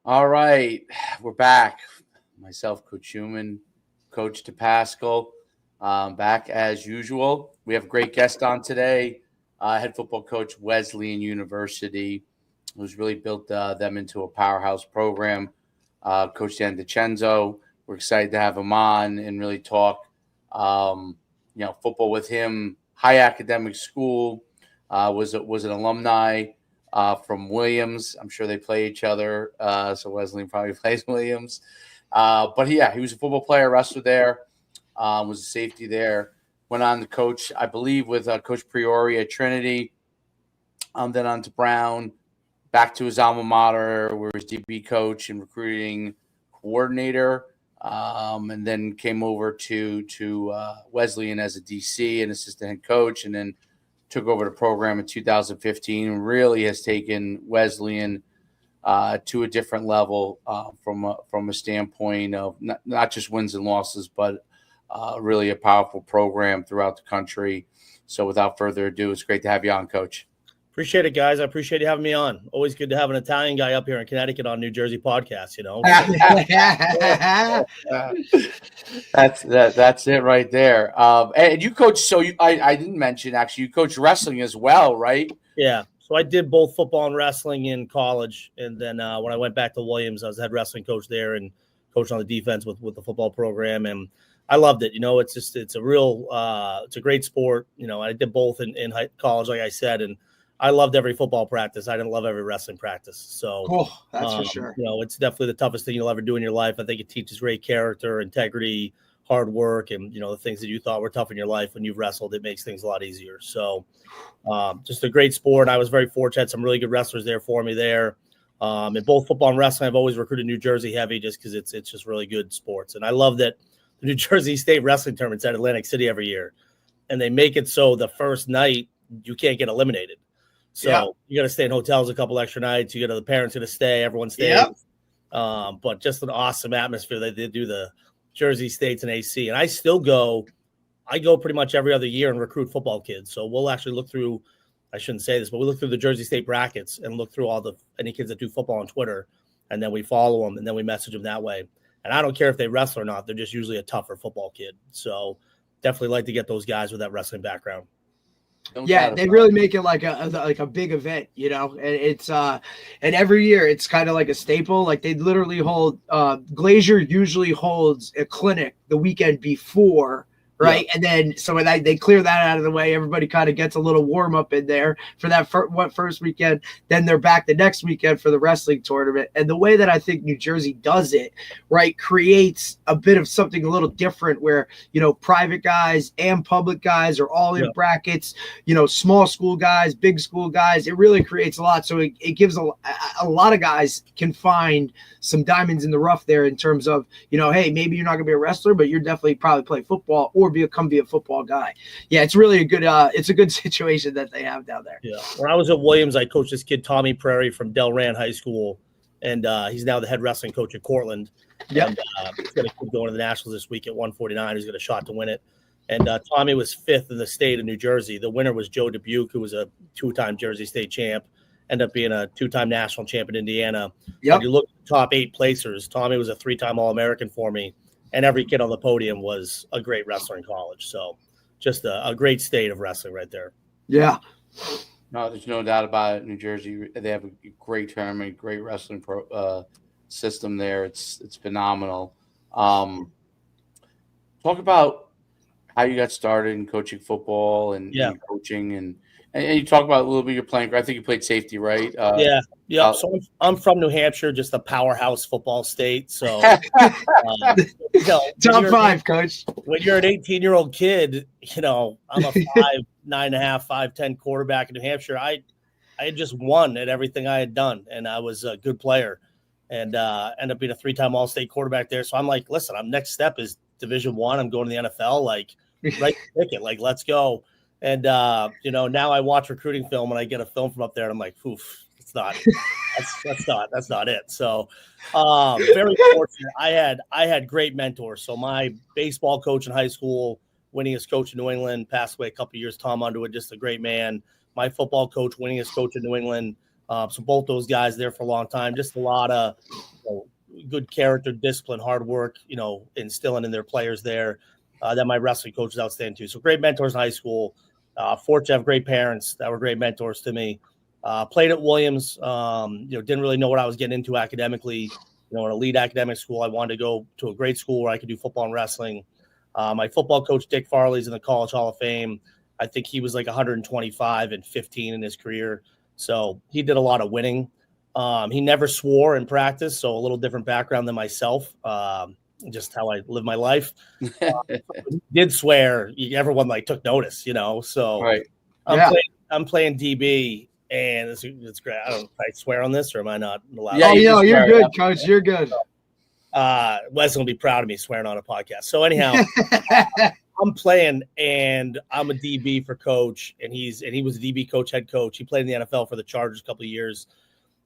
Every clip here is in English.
All right, we're back. Myself, Coach Schumann, Coach DePascal, back as usual. We have a great guest on today, head football coach, Wesleyan University, who's really built them into a powerhouse program. Coach Dicenzo, we're excited to have him on and really talk, football with him. High academic school, was an alumni from Williams. I'm sure they play each other, so Wesleyan probably plays Williams. But he was a football player, wrestler there, was a safety there. Went on to coach, I believe, with Coach Priori at Trinity, then on to Brown, back to his alma mater, where he's DB coach and recruiting coordinator, and then came over to Wesleyan as a DC and assistant head coach, and then took over the program in 2015 and really has taken Wesleyan to a different level from a standpoint of not just wins and losses, but really a powerful program throughout the country. So without further ado, it's great to have you on, Coach. Appreciate it, guys. I appreciate you having me on. Always good to have an Italian guy up here in Connecticut on New Jersey podcast, That's it right there. And you coach, so I didn't mention, actually, you coach wrestling as well, right? Yeah. So I did both football and wrestling in college. And then when I went back to Williams, I was head wrestling coach there and coached on the defense with the football program. And I loved it. It's a great sport. I did both in college, like I said, and I loved every football practice. I didn't love every wrestling practice. So cool. That's for sure. It's definitely the toughest thing you'll ever do in your life. I think it teaches great character, integrity, hard work, and, the things that you thought were tough in your life when you've wrestled, it makes things a lot easier. So just a great sport. I was very fortunate. Some really good wrestlers there for me there. In both football and wrestling, I've always recruited New Jersey heavy just because it's just really good sports. And I love that the New Jersey State Wrestling Tournament's at Atlantic City every year. And they make it so the first night you can't get eliminated. So you got to stay in hotels a couple extra nights. You got the parents going to stay. Everyone stays. Yep. But just an awesome atmosphere. They do the Jersey States and AC. And I still go. I go pretty much every other year and recruit football kids. So we'll actually look through. I shouldn't say this, but we look through the Jersey State brackets and look through any kids that do football on Twitter, and then we follow them and then we message them that way. And I don't care if they wrestle or not. They're just usually a tougher football kid. So definitely like to get those guys with that wrestling background. They really make it like a big event, and it's and every year it's kind of like a staple. Like they literally hold Glacier usually holds a clinic the weekend before. Right. Yeah. And then so when they clear that out of the way, everybody kind of gets a little warm up in there for that first weekend. Then they're back the next weekend for the wrestling tournament. And the way that I think New Jersey does it, right, creates a bit of something a little different where, private guys and public guys are all in brackets, small school guys, big school guys. It really creates a lot. So it gives a lot of guys can find some diamonds in the rough there in terms of, hey, maybe you're not going to be a wrestler, but you're definitely probably play football or be a football guy. Yeah, it's really a good situation that they have down there. Yeah. When I was at Williams, I coached this kid, Tommy Prairie from Delran High School, and he's now the head wrestling coach at Cortland. Yeah. And he's going to keep going to the Nationals this week at 149. He's got a shot to win it. And Tommy was 5th in the state of New Jersey. The winner was Joe Dubuque, who was a 2-time Jersey State champ, ended up being a 2-time national champ in Indiana. Yep. If you look at the top 8 placers, Tommy was a 3-time All-American for me. And every kid on the podium was a great wrestler in college. So just a great state of wrestling right there. Yeah. No, there's no doubt about it. New Jersey, they have a great tournament, great wrestling system there. It's phenomenal. Talk about how you got started in coaching football and coaching and you talk about a little bit your playing. I think you played safety, right? Yeah. So I'm from New Hampshire, just a powerhouse football state. So top 5, coach. When you're an 18-year-old kid, I'm a 9.5, 5'10" quarterback in New Hampshire. I had just won at everything I had done, and I was a good player, and ended up being a 3-time All-State quarterback there. So I'm like, listen, next step is Division I. I'm going to the NFL. Like, right ticket. Like, let's go. And, now I watch recruiting film and I get a film from up there and I'm like, oof, it's not, that's not it. So, very fortunate. I had great mentors. So my baseball coach in high school, winningest coach in New England, passed away a couple of years, Tom Underwood, just a great man. My football coach, winningest coach in New England, So both those guys there for a long time. Just a lot of good character, discipline, hard work, instilling in their players there. That my wrestling coach is outstanding too. So great mentors in high school. Fortunate to have great parents that were great mentors to me. Played at Williams. Didn't really know what I was getting into academically. An elite academic school. I wanted to go to a great school where I could do football and wrestling. My football coach, Dick Farley's in the College Hall of Fame. I think he was like 125 and 15 in his career. So he did a lot of winning. He never swore in practice, so a little different background than myself, just how I live my life. He did swear. Everyone took notice, So right. I'm playing DB, and it's great. I don't know if I swear on this, or am I not allowed? Yeah, you're good, Coach. You're good. Wesley will be proud of me swearing on a podcast. So anyhow, I'm playing, and I'm a DB for Coach, and he was a DB coach, head coach. He played in the NFL for the Chargers a couple of years.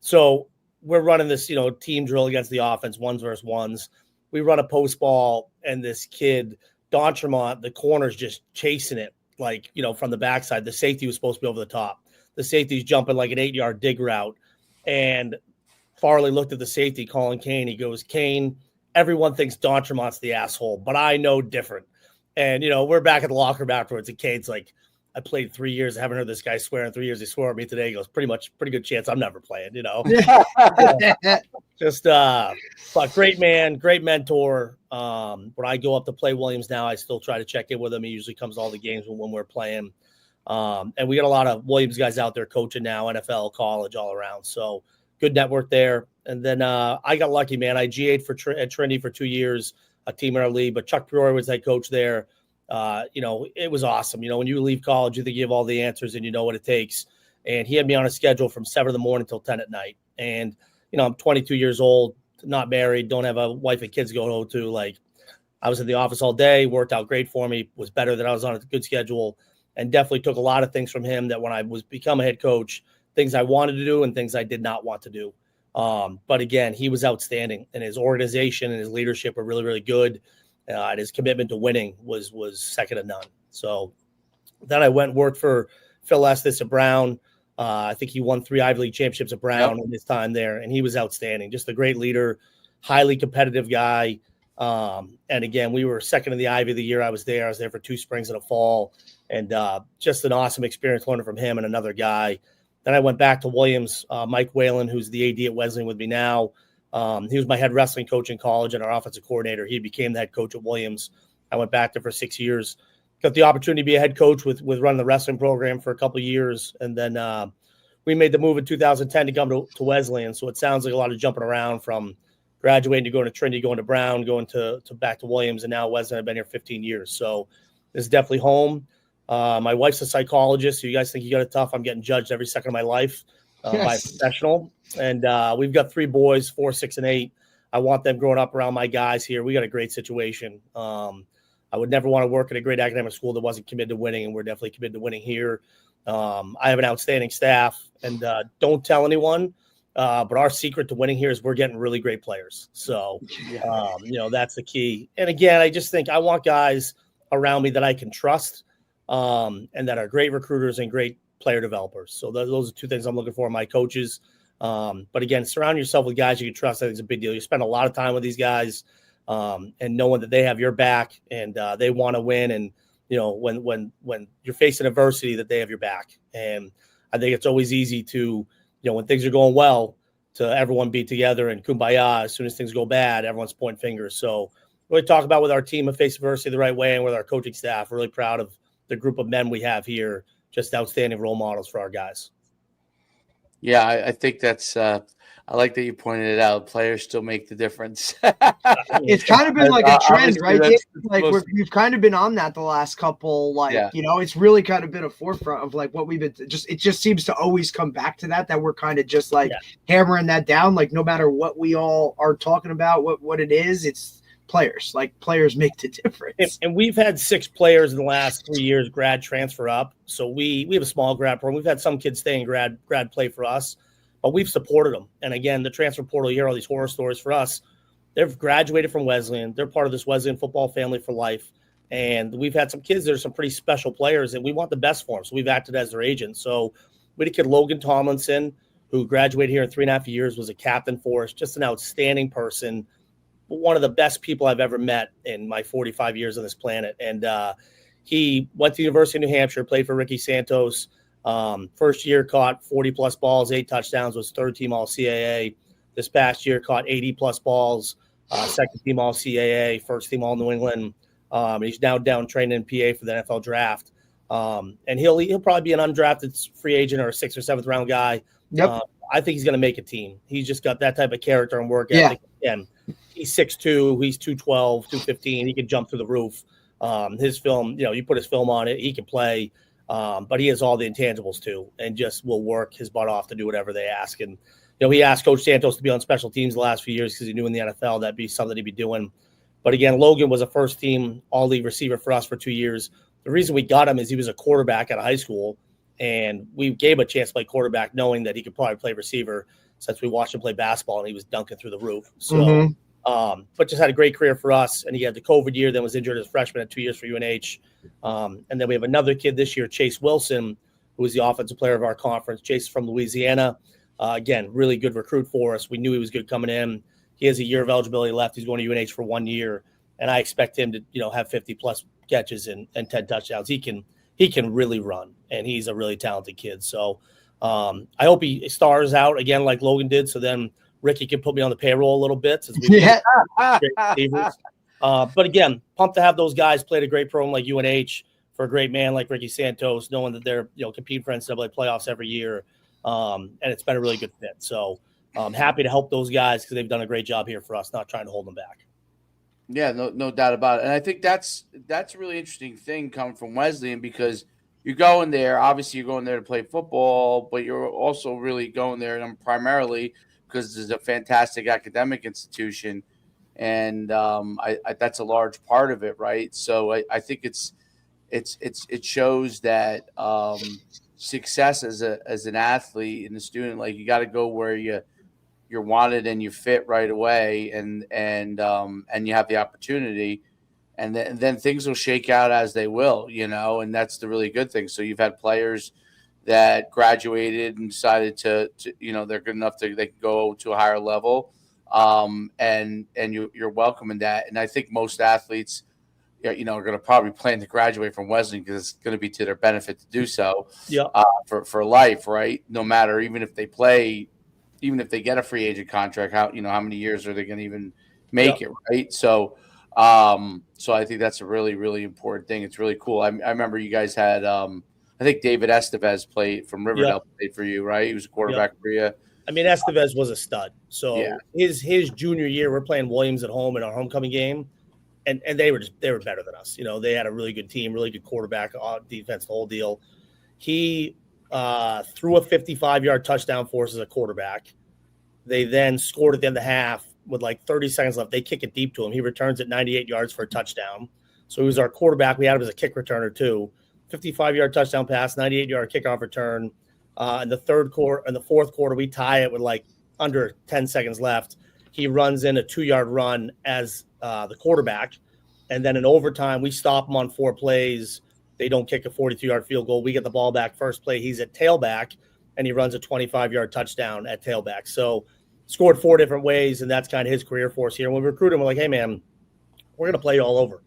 So we're running this, team drill against the offense, ones versus ones. We run a post ball, and this kid, D'Entremont, the corner's just chasing it, from the backside. The safety was supposed to be over the top. The safety's jumping like an 8-yard dig route. And Farley looked at the safety, calling Kane. He goes, Kane, everyone thinks D'Entremont's the asshole, but I know different. And, we're back at the locker room afterwards, and Kane's like, I played 3 years. I haven't heard this guy swear in 3 years. He swore at me today. He goes, pretty good chance I'm never playing, Just, but great man, great mentor. When I go up to play Williams now, I still try to check in with him. He usually comes to all the games when we're playing. And we got a lot of Williams guys out there coaching now, NFL, college, all around. So good network there. And then I got lucky, man. I GA'd at Trinity for 2 years, a team in our league. But Chuck Peoria was head coach there. It was awesome. When you leave college, you think you have all the answers and you know what it takes. And he had me on a schedule from 7 in the morning till 10 at night. And, I'm 22 years old, not married, don't have a wife and kids to go home to. I was in the office all day, worked out great for me, was better than I was on a good schedule, and definitely took a lot of things from him that when I was become a head coach, things I wanted to do and things I did not want to do. But again, he was outstanding, and his organization and his leadership were really, really good. And his commitment to winning was second to none. So then I went and worked for Phil Estes at Brown. I think he won 3 Ivy League championships at Brown in his time there, and he was outstanding. Just a great leader, highly competitive guy. And again, we were second in the Ivy the year I was there. I was there for 2 springs and a fall, and just an awesome experience learning from him and another guy. Then I went back to Williams. Mike Whalen, who's the AD at Wesleyan with me now, he was my head wrestling coach in college and our offensive coordinator. He became the head coach at Williams. I went back there for 6 years. Got the opportunity to be a head coach with running the wrestling program for a couple of years. And then we made the move in 2010 to come to Wesleyan. So it sounds like a lot of jumping around from graduating to going to Trinity, going to Brown, going to back to Williams, and now Wesleyan. I've been here 15 years. So this is definitely home. My wife's a psychologist. So you guys think you got it tough. I'm getting judged every second of my life by a professional. And we've got 3 boys, 4, 6, and 8. I want them growing up around my guys here. We got a great situation. I would never want to work at a great academic school that wasn't committed to winning, and we're definitely committed to winning here. I have an outstanding staff, and don't tell anyone, but our secret to winning here is we're getting really great players. So, that's the key. And again, I just think I want guys around me that I can trust and that are great recruiters and great player developers. So those are 2 things I'm looking for in my coaches. But again, surround yourself with guys you can trust. I think it's a big deal. You spend a lot of time with these guys and knowing that they have your back and they want to win. And, when you're facing adversity, that they have your back. And I think it's always easy to, when things are going well, to everyone be together and kumbaya. As soon as things go bad, everyone's pointing fingers. So really talk about with our team of face adversity the right way and with our coaching staff. Really proud of the group of men we have here. Just outstanding role models for our guys. Yeah, I think that's I like that you pointed it out. Players still make the difference. It's kind of been like a trend, right? We've kind of been on that the last couple, it's really kind of been a forefront of what we've been it just seems to always come back to that we're kind of just hammering that down. No matter what we all are talking about, what it is, it's players. Players make the difference. And we've had 6 players in the last 3 years grad transfer up. So we have a small grad program. We've had some kids stay in grad play for us, but we've supported them. And again, the transfer portal, you hear all these horror stories for us. They've graduated from Wesleyan. They're part of this Wesleyan football family for life. And we've had some kids that are some pretty special players, and we want the best for them. So we've acted as their agent. So we had a kid, Logan Tomlinson, who graduated here in 3.5 years, was a captain for us, just an outstanding person, one of the best people I've ever met in my 45 years on this planet. And he went to the University of New Hampshire, played for Ricky Santos. First year caught 40-plus balls, 8 touchdowns, was third-team All-CAA. This past year caught 80-plus balls, second-team All-CAA, first-team All-New England. He's now down training in PA for the NFL draft. And he'll probably be an undrafted free agent or a 6th or 7th round guy. Yep. I think he's going to make a team. He's just got that type of character and work ethic. Again, he's 6'2", he's 212, 215. He can jump through the roof. His film, you put his film on it, he can play. But he has all the intangibles too, and just will work his butt off to do whatever they ask. And he asked Coach Santos to be on special teams the last few years because he knew in the NFL that'd be something he'd be doing. But again, Logan was a first-team all-league receiver for us for 2 years. The reason we got him is he was a quarterback out of high school, and we gave him a chance to play quarterback knowing that he could probably play receiver since we watched him play basketball and he was dunking through the roof. So, but just had a great career for us, and he had the COVID year, then was injured as a freshman at 2 years for UNH. And then we have another kid this year, Chase Wilson, who is the offensive player of our conference. Chase is from Louisiana. Again, really good recruit for us. We knew he was good coming in. He has a year of eligibility left. He's going to UNH for 1 year, and I expect him to, have 50-plus catches and 10 touchdowns. He can really run, and he's a really talented kid. So I hope he stars out again like Logan did, so then Ricky can put me on the payroll a little bit. Since we but again, pumped to have those guys played a great program like UNH for a great man like Ricky Santos, knowing that they're competing for NCAA playoffs every year, and it's been a really good fit. So I'm happy to help those guys because they've done a great job here for us, not trying to hold them back. Yeah, no doubt about it. And I think that's a really interesting thing coming from Wesleyan, because you're going there. Obviously, you're going there to play football, but you're also really going there primarily because this is a fantastic academic institution, and that's a large part of it, right? So I think it shows that success as an athlete and a student, like, you got to go where you're wanted and you fit right away, and you have the opportunity, and then things will shake out as they will, and that's the really good thing. So you've had players that graduated and decided to they're good enough they can go to a higher level, and you're welcoming that. And I think most athletes are going to probably plan to graduate from Wesleyan because it's going to be to their benefit to do so. For life, right? No matter, even if they get a free agent contract, how many years are they going to even make it, right? So I think that's a really, really important thing. It's really cool. I remember you guys had I think David Estevez played from Riverdale, played for you, right? He was a quarterback for you. I mean, Estevez was a stud. So his junior year, we're playing Williams at home in our homecoming game, and they were better than us. They had a really good team, really good quarterback, defense, the whole deal. He threw a 55-yard touchdown for us as a quarterback. They then scored at the end of the half with like 30 seconds left. They kick it deep to him. He returns at 98 yards for a touchdown. So he was our quarterback. We had him as a kick returner too. 55-yard touchdown pass, 98-yard kickoff return. In the fourth quarter, we tie it with like under 10 seconds left. He runs in a 2-yard run as the quarterback. And then in overtime, we stop him on 4 plays. They don't kick a 42-yard field goal. We get the ball back first play. He's at tailback, and he runs a 25-yard touchdown at tailback. So scored 4 different ways, and that's kind of his career for us here. And when we recruit him, we're like, hey, man, we're going to play you all over.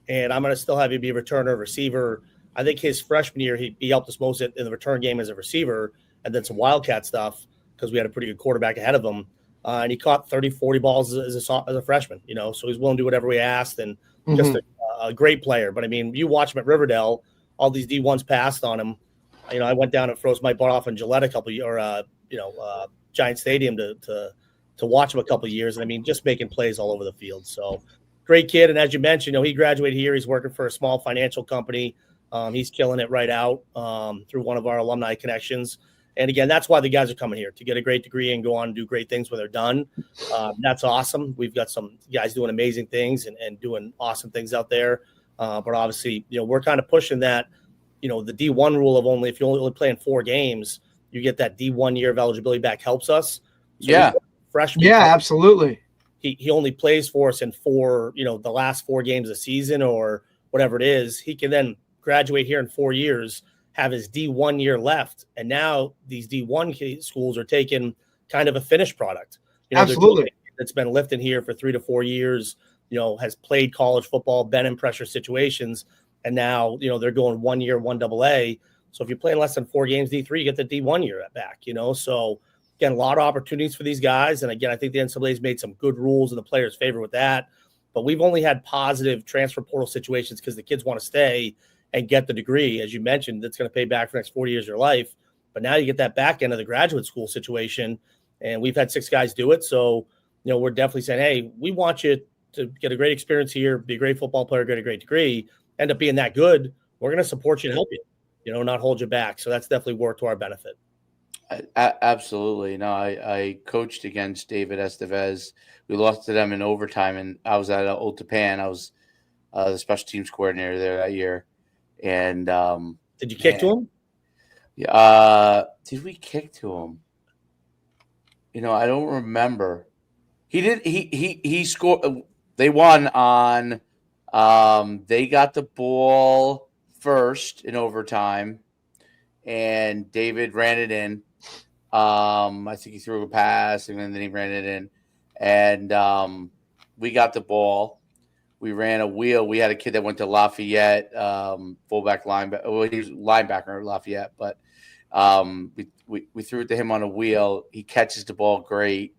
And I'm going to still have you be a returner, receiver. I think his freshman year, he helped us most in the return game as a receiver, and then some Wildcat stuff because we had a pretty good quarterback ahead of him. And he caught 30, 40 balls as a freshman, so he's willing to do whatever we asked, and just a great player. But, I mean, you watch him at Riverdale, all these D1s passed on him. I went down and froze my butt off in Gillette Giant Stadium to watch him a couple of years. And, I mean, just making plays all over the field. So, great kid. And as you mentioned, he graduated here. He's working for a small financial company. He's killing it right out through one of our alumni connections. And again, that's why the guys are coming here, to get a great degree and go on and do great things when they're done. That's awesome. We've got some guys doing amazing things and doing awesome things out there. But obviously, we're kind of pushing that, the D1 rule of if you only play in 4 games, you get that D1 year of eligibility back helps us. So freshman. Yeah, absolutely. He only plays for us in 4, the last 4 games of the season or whatever it is. He can then graduate here in 4 years have his D1 year left. And now these D1 schools are taking kind of a finished product. Absolutely. That's been lifting here for 3 to 4 years, has played college football, been in pressure situations. And now, they're going 1 year, 1 AA. So if you're playing less than 4 games D3, you get the D1 year back, So again, a lot of opportunities for these guys. And again, I think the NCAA's made some good rules in the players' favor with that. But we've only had positive transfer portal situations because the kids want to stay and get the degree. As you mentioned, that's going to pay back for the next 40 years of your life. But now you get that back end of the graduate school situation. And we've had 6 guys do it. So, we're definitely saying, hey, we want you to get a great experience here, be a great football player, get a great degree, end up being that good. We're going to support you and help you, not hold you back. So that's definitely worked to our benefit. Absolutely. No, I coached against David Estevez. We lost to them in overtime, and I was at Old Japan. I was the special teams coordinator there that year. And did you kick to him? Yeah. Did we kick to him? I don't remember. He did. He scored. They won on. They got the ball first in overtime, and David ran it in. I think he threw a pass, and then he ran it in, and we got the ball. We ran a wheel. We had a kid that went to Lafayette, fullback linebacker. Well, he was linebacker at Lafayette, but we threw it to him on a wheel. He catches the ball great,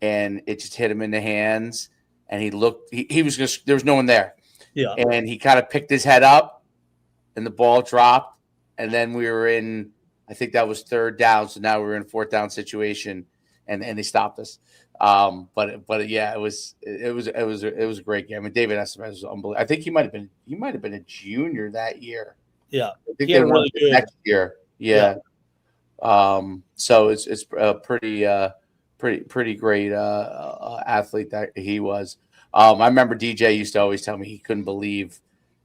and it just hit him in the hands. And he looked. He was just there was no one there. Yeah. And he kind of picked his head up, and the ball dropped. And then we were in. I think that was 3rd down. So now we're in 4th down situation, and they stopped us. But yeah, it was a great game. I mean, David Estevez was unbelievable. I think he might have been a junior that year. Yeah, I think they won really next year. Yeah. So it's a pretty great athlete that he was. I remember DJ used to always tell me he couldn't believe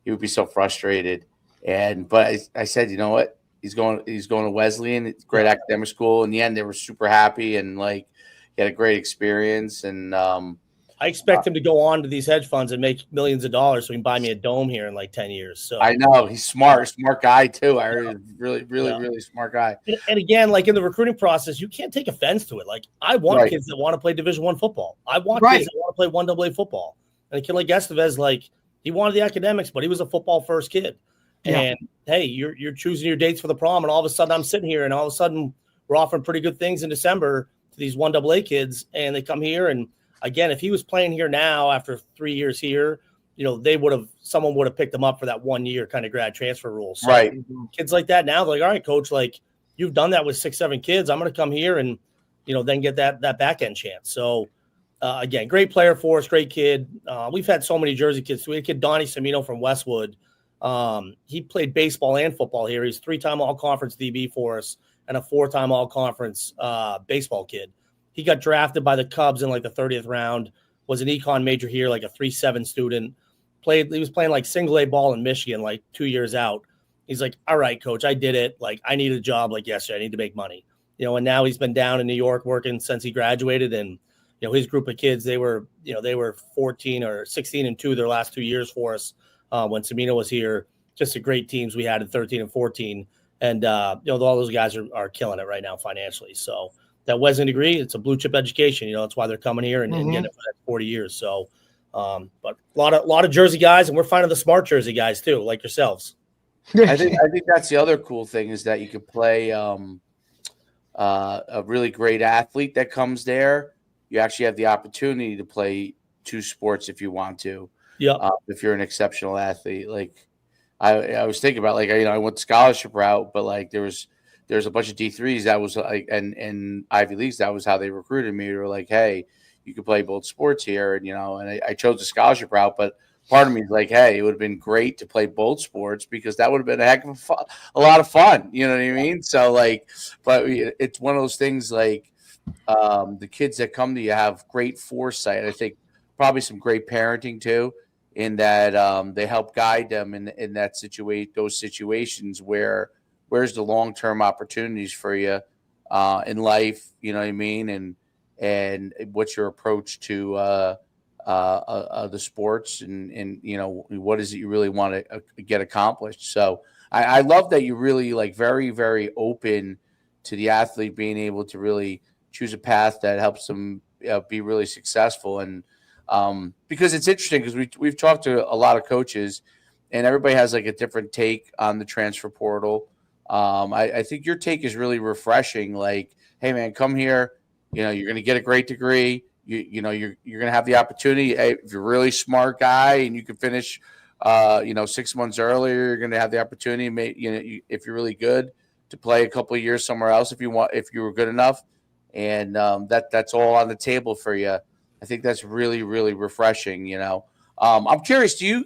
he would be so frustrated, but I said, you know what? He's going to Wesleyan. It's a great academic school. In the end, they were super happy and he had a great experience. And I expect him to go on to these hedge funds and make millions of dollars so he can buy me a dome here in 10 years. So I know he's smart guy too. I heard really smart guy. And again, in the recruiting process, you can't take offense to it. I want kids that want to play Division I football. I want kids that want to play 1 AA football. And a kid like Estevez, he wanted the academics, but he was a football first kid. Yeah. And hey, you're choosing your dates for the prom, and all of a sudden I'm sitting here, and all of a sudden we're offering pretty good things in December to these 1 AA kids, and they come here. And again, if he was playing here now after 3 years here, someone would have picked him up for that 1 year kind of grad transfer rule. So right. Kids like that now, they're all right, coach, you've done that with 6, 7 kids. I'm going to come here and, then get that back end chance. So again, great player for us, great kid. We've had so many Jersey kids. We had a kid, Donnie Semino from Westwood. He played baseball and football here. He's 3-time all-conference DB for us and a 4-time all-conference baseball kid. He got drafted by the Cubs in the 30th round, was an econ major here, a 3.7 student. He was playing single A ball in Michigan 2 years out. He's all right, coach, I did it. I need a job yesterday. I need to make money. And now he's been down in New York working since he graduated. And, his group of kids, they were 14 or 16-2 their last 2 years for us. When Semino was here, just the great teams we had in 13 and 14. And, all those guys are killing it right now financially. So that Wesleyan degree, it's a blue chip education. That's why they're coming here and getting it for the next 40 years. So, but a lot of Jersey guys, and we're finding the smart Jersey guys too, like yourselves. I think that's the other cool thing is that you could play a really great athlete that comes there. You actually have the opportunity to play 2 sports if you want to. Yeah. If you're an exceptional athlete, I was thinking about I went the scholarship route, but there's a bunch of D3s that was and Ivy Leagues, that was how they recruited me. They were hey, you can play both sports here, and I chose the scholarship route, but part of me is hey, it would have been great to play both sports because that would have been a heck of a lot of fun. You know what I mean? So but it's one of those things the kids that come to you have great foresight. I think probably some great parenting too, in that they help guide them in that those situations where's the long-term opportunities for you in life, you know what I mean? And what's your approach to the sports and what is it you really want to get accomplished? So I love that you're really like very, very open to the athlete being able to really choose a path that helps them be really successful. And because it's interesting because we've talked to a lot of coaches and everybody has like a different take on the transfer portal. I think your take is really refreshing. Like, hey man, come here. You're going to get a great degree. You're going to have the opportunity. If you're a really smart guy and you can finish, 6 months earlier, you're going to have the opportunity. If you're really good, to play a couple of years somewhere else if you were good enough, and that's all on the table for you. I think that's really, really refreshing. I'm curious. Do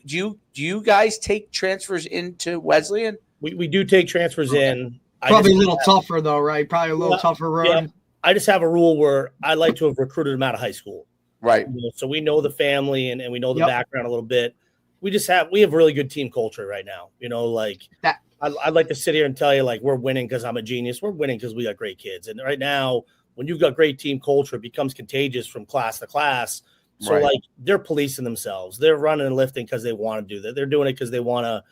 you guys take transfers into Wesleyan? We do take transfers in. Probably a little tougher though, right? Probably a little tougher road. Yeah. I just have a rule where I like to have recruited them out of high school. Right. So we know the family and we know the background a little bit. We have really good team culture right now. Like that. I'd like to sit here and tell you like we're winning because I'm a genius. We're winning because we got great kids. And right now, when you've got great team culture, it becomes contagious from class to class. So like they're policing themselves. They're running and lifting because they want to do that. They're doing it because they want to,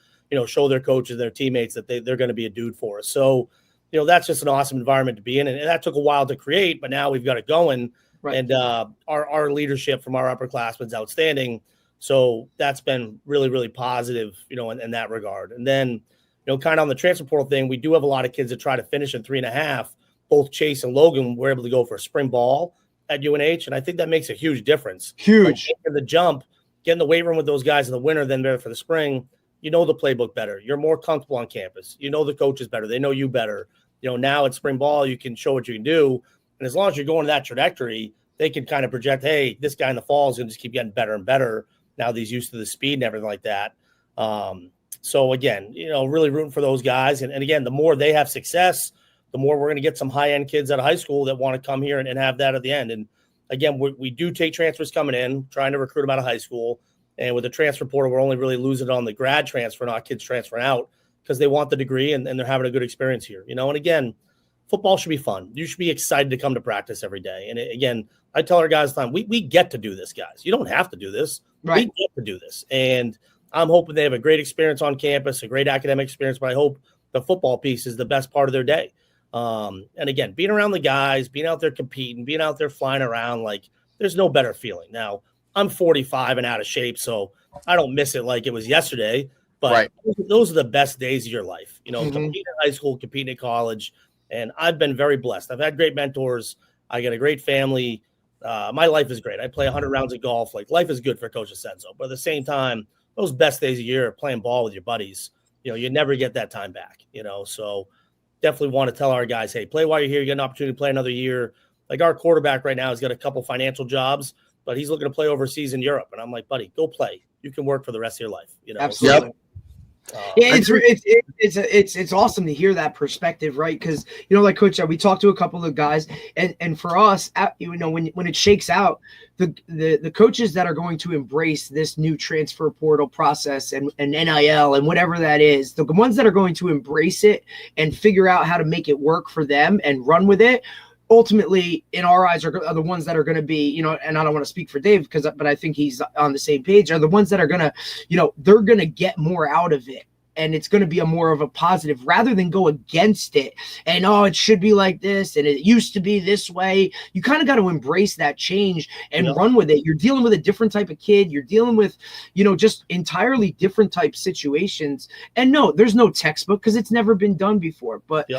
show their coaches, their teammates that they're going to be a dude for us. So, that's just an awesome environment to be in. And that took a while to create, but now we've got it going. Right. And our leadership from our upperclassmen is outstanding. So that's been really, really positive, in that regard. And then, kind of on the transfer portal thing, we do have a lot of kids that try to finish in 3.5. Both Chase and Logan were able to go for a spring ball at UNH, and I think that makes a huge difference. Huge. Like the jump, getting the weight room with those guys in the winter than there for the spring, the playbook better. You're more comfortable on campus. The coaches better. They know you better. Now at spring ball, you can show what you can do. And as long as you're going to that trajectory, they can kind of project, hey, this guy in the fall is going to just keep getting better and better now that he's used to the speed and everything like that. So again, really rooting for those guys. And again, the more they have success, the more we're going to get some high-end kids out of high school that want to come here and have that at the end. And again, we do take transfers coming in, trying to recruit them out of high school. And with the transfer portal, we're only really losing on the grad transfer, not kids transferring out, because they want the degree and they're having a good experience here. And again, football should be fun. You should be excited to come to practice every day. And again, I tell our guys all the time, we get to do this, guys. You don't have to do this. Right. We get to do this. And I'm hoping they have a great experience on campus, a great academic experience, but I hope the football piece is the best part of their day. And again, being around the guys, being out there competing, being out there flying around, like there's no better feeling. Now, I'm 45 and out of shape, so I don't miss it like it was yesterday, but those are the best days of your life. Competing in high school, competing at college, and I've been very blessed. I've had great mentors. I got a great family. My life is great. I play 100 rounds of golf. Like life is good for Coach Dicenzo, but at the same time, those best days of the year playing ball with your buddies, you never get that time back, so definitely want to tell our guys, hey, play while you're here. You get an opportunity to play another year. Like our quarterback right now has got a couple financial jobs, but he's looking to play overseas in Europe. And I'm like, buddy, go play. You can work for the rest of your life. Absolutely. Yep. It's awesome to hear that perspective, right? Because like Coach said, we talked to a couple of guys, and for us, when it shakes out, the coaches that are going to embrace this new transfer portal process and NIL and whatever that is, the ones that are going to embrace it and figure out how to make it work for them and run with it, ultimately, in our eyes, are the ones that are going to be, and I don't want to speak for Dave but I think he's on the same page, are the ones that are going to, they're going to get more out of it. And it's going to be more of a positive rather than go against it. And, it should be like this. And it used to be this way. You kind of got to embrace that change and run with it. You're dealing with a different type of kid. You're dealing with, just entirely different type situations. And no, there's no textbook because it's never been done before. But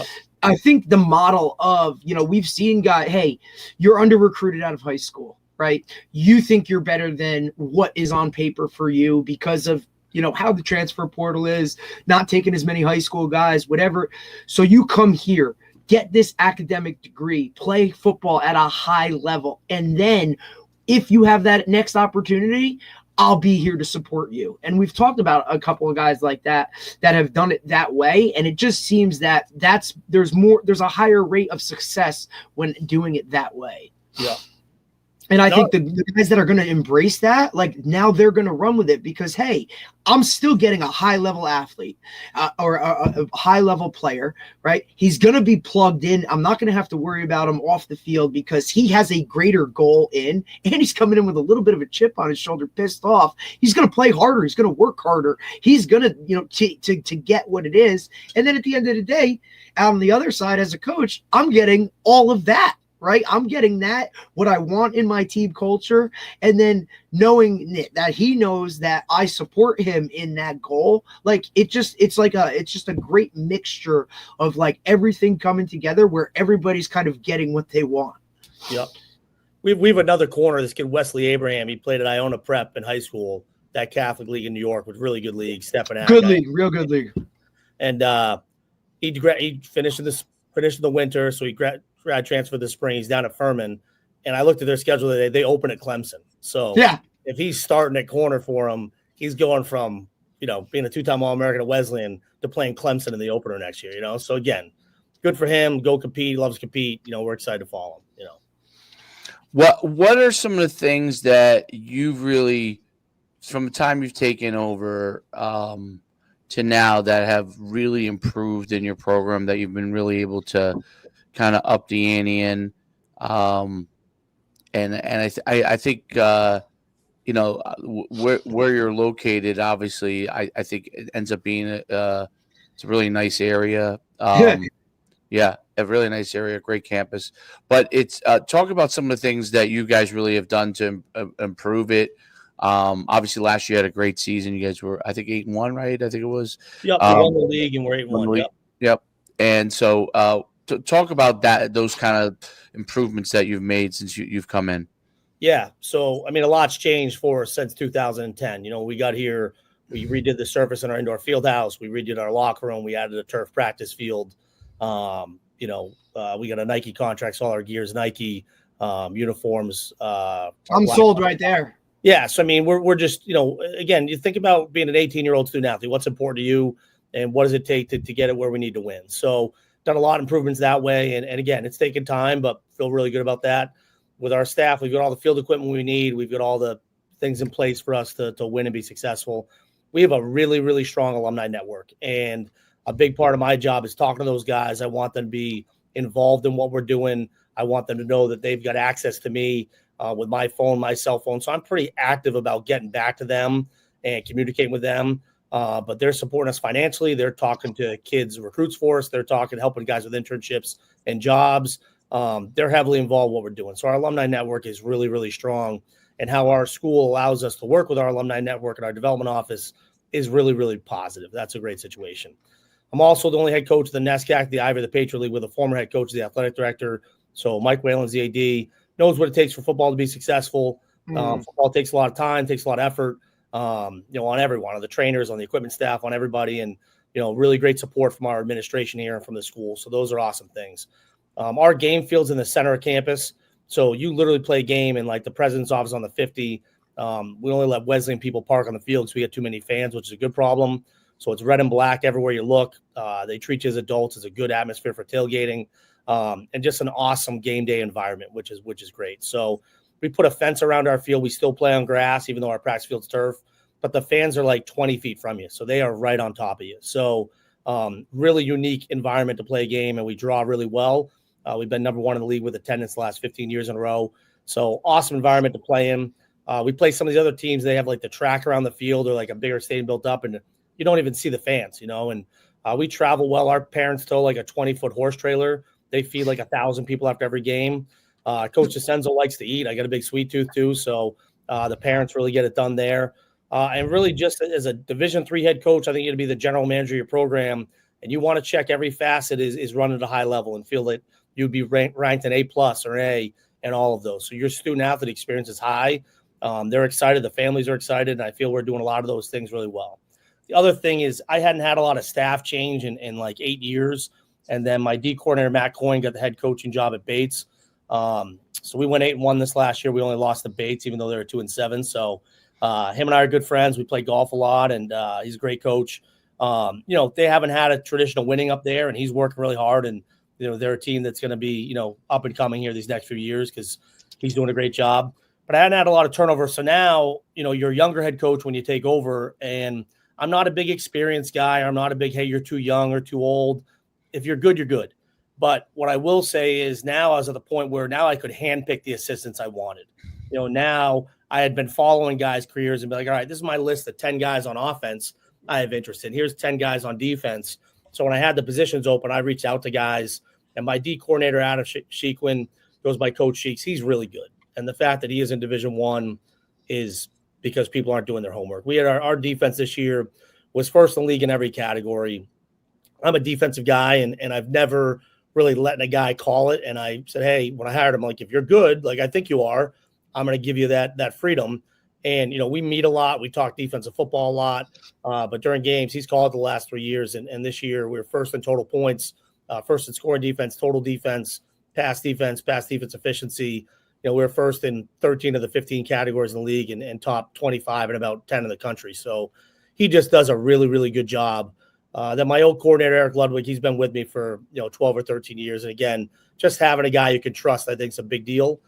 I think the model of, we've seen guys, hey, you're under recruited out of high school, right? You think you're better than what is on paper for you because of, how the transfer portal is, not taking as many high school guys, whatever. So you come here, get this academic degree, play football at a high level. And then if you have that next opportunity, I'll be here to support you. And we've talked about a couple of guys like that have done it that way. And it just seems that there's a higher rate of success when doing it that way. Yeah. And I think the guys that are going to embrace that, like now they're going to run with it because, hey, I'm still getting a high-level athlete or a high-level player, right? He's going to be plugged in. I'm not going to have to worry about him off the field because he has a greater goal in, and he's coming in with a little bit of a chip on his shoulder, pissed off. He's going to play harder. He's going to work harder. He's going to, to get what it is. And then at the end of the day, out on the other side as a coach, I'm getting all of that. Right. I'm getting that, what I want in my team culture. And then knowing that he knows that I support him in that goal. Like it's just a great mixture of like everything coming together where everybody's kind of getting what they want. Yep. We have another corner, this kid, Wesley Abraham. He played at Iona Prep in high school, that Catholic league in New York, with really good league, stepping out. Good league, real good league. And he finished in the winter. So he grad transfer this spring. He's down at Furman, and I looked at their schedule today. They open at Clemson. So yeah, if he's starting at corner for him, he's going from being a two-time All-American at Wesleyan to playing Clemson in the opener next year. So again, good for him. Go compete. He loves to compete. We're excited to follow him. What are some of the things that you've really, from the time you've taken over to now, that have really improved in your program, that you've been really able to kind of up the ante in, and I think where you're located, obviously, I think it ends up being it's a really nice area. Yeah, a really nice area, great campus. But it's talk about some of the things that you guys really have done to improve it. Obviously, last year you had a great season. You guys were, I think, 8-1, right? I think it was. Yep, we won the league and we're 8-1. Yep. And so, talk about those kind of improvements that you've made since you've come in. Yeah. So, a lot's changed for us since 2010. We got here, we redid the surface in our indoor field house. We redid our locker room. We added a turf practice field. We got a Nike contract, so all our gear's Nike, uniforms. I'm sold right there. Yeah. So, we're just, again, you think about being an 18-year-old student athlete, what's important to you and what does it take to get it where we need to win? So, done a lot of improvements that way. And again, it's taken time, but feel really good about that. With our staff, we've got all the field equipment we need. We've got all the things in place for us to win and be successful. We have a really, really strong alumni network. And a big part of my job is talking to those guys. I want them to be involved in what we're doing. I want them to know that they've got access to me with my phone, my cell phone. So I'm pretty active about getting back to them and communicating with them. But they're supporting us financially. They're talking to kids, recruits for us. They're helping guys with internships and jobs. They're heavily involved in what we're doing. So our alumni network is really, really strong. And how our school allows us to work with our alumni network and our development office is really, really positive. That's a great situation. I'm also the only head coach of the NESCAC, the Ivy, the Patriot League, with a former head coach, the athletic director. So Mike Whalen's the AD, knows what it takes for football to be successful. Football takes a lot of time, takes a lot of effort. On everyone, on the trainers, on the equipment staff, on everybody, and really great support from our administration here and from the school. So those are awesome things. Our game field's in the center of campus, so you literally play a game in like the president's office on the 50. We only let Wesleyan people park on the field because we get too many fans, which is a good problem. So it's red and black everywhere you look. They treat you as adults. It's a good atmosphere for tailgating, and just an awesome game day environment, which is great. So we put a fence around our field. We still play on grass, even though our practice field's turf, but the fans are like 20 feet from you. So they are right on top of you. So really unique environment to play a game, and we draw really well. We've been number one in the league with attendance the last 15 years in a row. So awesome environment to play in. We play some of these other teams. They have like the track around the field or like a bigger stadium built up, and you don't even see the fans, and we travel well. Our parents tow like a 20-foot horse trailer. They feed like 1,000 people after every game. Coach Dicenzo likes to eat. I got a big sweet tooth too. So the parents really get it done there. And really just as a Division III head coach, I think you're going to be the general manager of your program, and you want to check every facet is run at a high level and feel that you'd be ranked an A+ or an A and all of those. So your student athlete experience is high. They're excited. The families are excited. And I feel we're doing a lot of those things really well. The other thing is I hadn't had a lot of staff change in like 8 years. And then my D coordinator, Matt Coyne, got the head coaching job at Bates. So we went 8-1 this last year. We only lost to Bates, even though they were 2-7. So him and I are good friends. We play golf a lot, and he's a great coach. They haven't had a traditional winning up there, and he's working really hard. And they're a team that's going to be, up and coming here these next few years because he's doing a great job. But I hadn't had a lot of turnover. So now, you're a younger head coach when you take over, and I'm not a big experienced guy. I'm not a big, hey, you're too young or too old. If you're good, you're good. But what I will say is now I was at the point where now I could handpick the assistants I wanted. Now I had been following guys' careers and be like, all right, this is my list of 10 guys on offense I have interest in. Here's 10 guys on defense. So when I had the positions open, I reached out to guys. And my D coordinator, Adam Sheekwin, goes by Coach Sheeks. He's really good. And the fact that he is in Division I is because people aren't doing their homework. We had our defense this year was first in the league in every category. I'm a defensive guy, and I've never really let a guy call it. And I said, hey, when I hired him, like, if you're good, like I think you are, I'm going to give you that freedom. And, we meet a lot. We talk defensive football a lot. But during games, he's called the last 3 years. And this year, we were first in total points, first in scoring defense, total defense, pass defense efficiency. We were first in 13 of the 15 categories in the league and top 25 in about 10 in the country. So he just does a really, really good job. Then my old coordinator, Eric Ludwig, he's been with me for 12 or 13 years. And again, just having a guy you can trust, I think, is a big deal.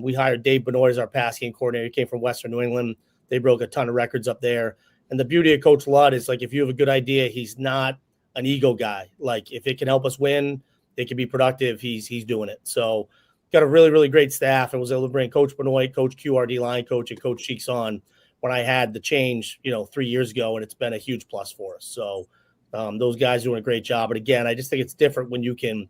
We hired Dave Benoit as our Parseghian coordinator. He came from Western New England. They broke a ton of records up there. And the beauty of Coach Ludd is, like, if you have a good idea, he's not an ego guy. Like, if it can help us win, it can be productive, he's doing it. So got a really, really great staff, and was able to bring Coach Benoit, Coach QRD line coach, and Coach Sheeks on when I had the change, 3 years ago, and it's been a huge plus for us. So those guys are doing a great job. But again, I just think it's different when you can,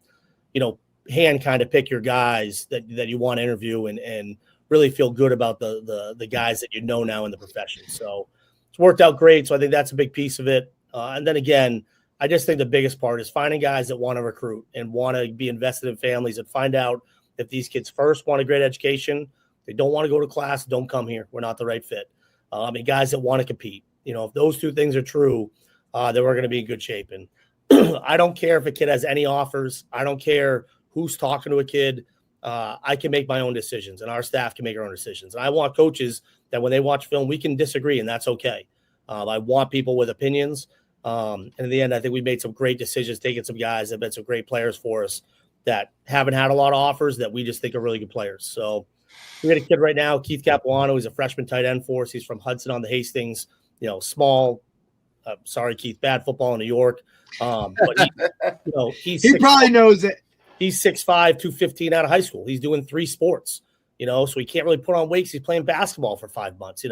hand kind of pick your guys that you want to interview and really feel good about the guys that now in the profession. So it's worked out great. So I think that's a big piece of it. And then again, I just think the biggest part is finding guys that want to recruit and want to be invested in families and find out if these kids first want a great education, they don't want to go to class, don't come here. We're not the right fit. Guys that want to compete. If those two things are true, then we're going to be in good shape. And I don't care if a kid has any offers. I don't care who's talking to a kid. I can make my own decisions, and our staff can make our own decisions. And I want coaches that when they watch film, we can disagree, and that's okay. I want people with opinions. And in the end, I think we made some great decisions, taking some guys that have been some great players for us that haven't had a lot of offers that we just think are really good players. So we got a kid right now, Keith Capuano. He's a freshman tight end for us. He's from Hudson on the Hastings, small, sorry, Keith, bad football in New York. But he probably knows it. He's 6'5", 215 out of high school. He's doing 3 sports, so he can't really put on weights. He's playing basketball for 5 months,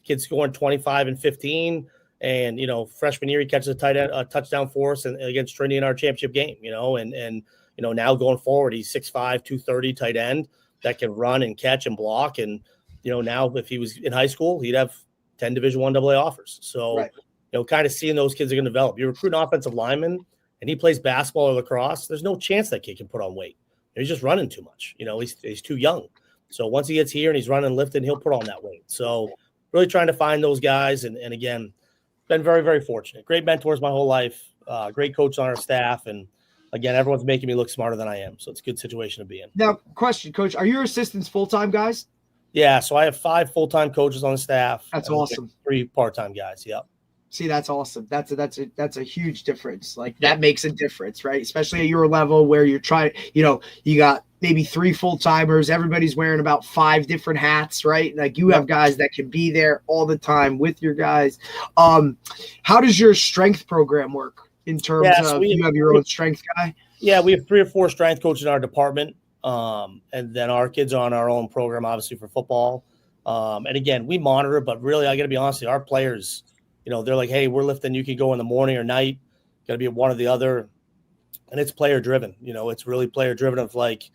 Kid's scoring 25 and 15. And, freshman year, he catches a touchdown for us against Trinity in our championship game, and now going forward, he's 6'5", 230 tight end that can run and catch and block. And, now if he was in high school, he'd have 10 Division I AA offers. So, right. Kind of seeing those kids are going to develop. You recruit an offensive lineman and he plays basketball or lacrosse, there's no chance that kid can put on weight. He's just running too much. He's too young. So once he gets here and he's running and lifting, he'll put on that weight. So really trying to find those guys. And again, been very, very fortunate. Great mentors my whole life. Great coach on our staff. And again, everyone's making me look smarter than I am. So it's a good situation to be in. Now, question, Coach, are your assistants full-time guys? Yeah. So I have 5 full-time coaches on the staff. That's awesome. 3 part-time guys. Yep. See, that's awesome. That's a huge difference. Like that makes a difference, right? Especially at your level where you're trying, you got maybe 3 full-timers. Everybody's wearing about 5 different hats, right? Like you have guys that can be there all the time with your guys. How does your strength program work in terms of you have your own strength guy? Yeah, we have 3 or 4 strength coaches in our department. And then our kids are on our own program, obviously, for football. And again, we monitor, but really, I got to be honest with you, our players, they're like, hey, we're lifting. You can go in the morning or night. Got to be one or the other. And it's player driven. It's really player driven of like,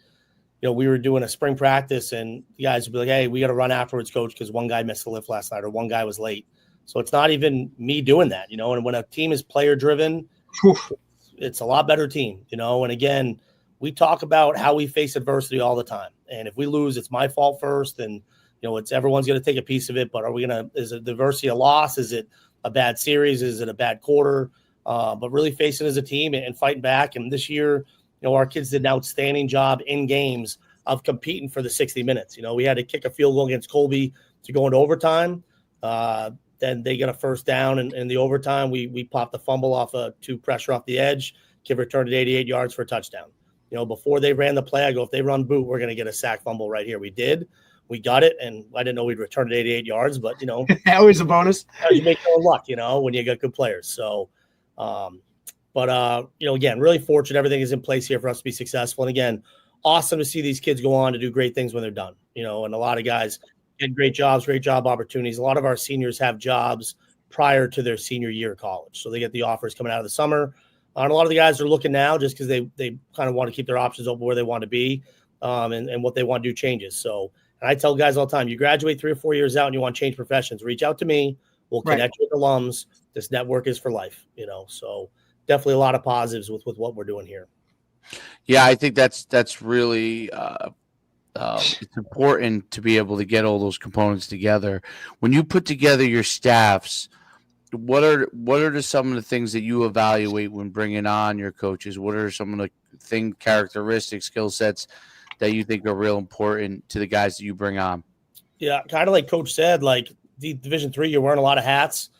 we were doing a spring practice and the guys would be like, hey, we got to run afterwards, coach, because one guy missed the lift last night or one guy was late. So it's not even me doing that, and when a team is player driven, it's a lot better team, and again, we talk about how we face adversity all the time. And if we lose, it's my fault first. And, it's everyone's going to take a piece of it, but is it adversity a loss? Is it a bad series? Is it a bad quarter? But really facing as a team and fighting back. And this year, our kids did an outstanding job in games of competing for the 60 minutes. We had to kick a field goal against Colby to go into overtime. Then they get a first down in the overtime. We popped the fumble off 2 pressure off the edge. Kid returned it 88 yards for a touchdown. Before they ran the play, I go, if they run boot, we're going to get a sack fumble right here. We did. We got it, and I didn't know we'd return it 88 yards, but, always a bonus. You make your luck, when you got good players. So, again, really fortunate. Everything is in place here for us to be successful. And, again, awesome to see these kids go on to do great things when they're done, and a lot of guys get great jobs, great job opportunities. A lot of our seniors have jobs prior to their senior year of college. So they get the offers coming out of the summer. And a lot of the guys are looking now just because they kind of want to keep their options open where they want to be and what they want to do changes. So and I tell guys all the time, you graduate 3 or 4 years out and you want to change professions, reach out to me. We'll connect you with alums. This network is for life, So definitely a lot of positives with what we're doing here. Yeah, I think that's really it's important to be able to get all those components together. When you put together your staffs, what are some of the things that you evaluate when bringing on your coaches? What are some of the characteristics, skill sets that you think are real important to the guys that you bring on? Yeah, kind of like Coach said, like the Division III, you're wearing a lot of hats.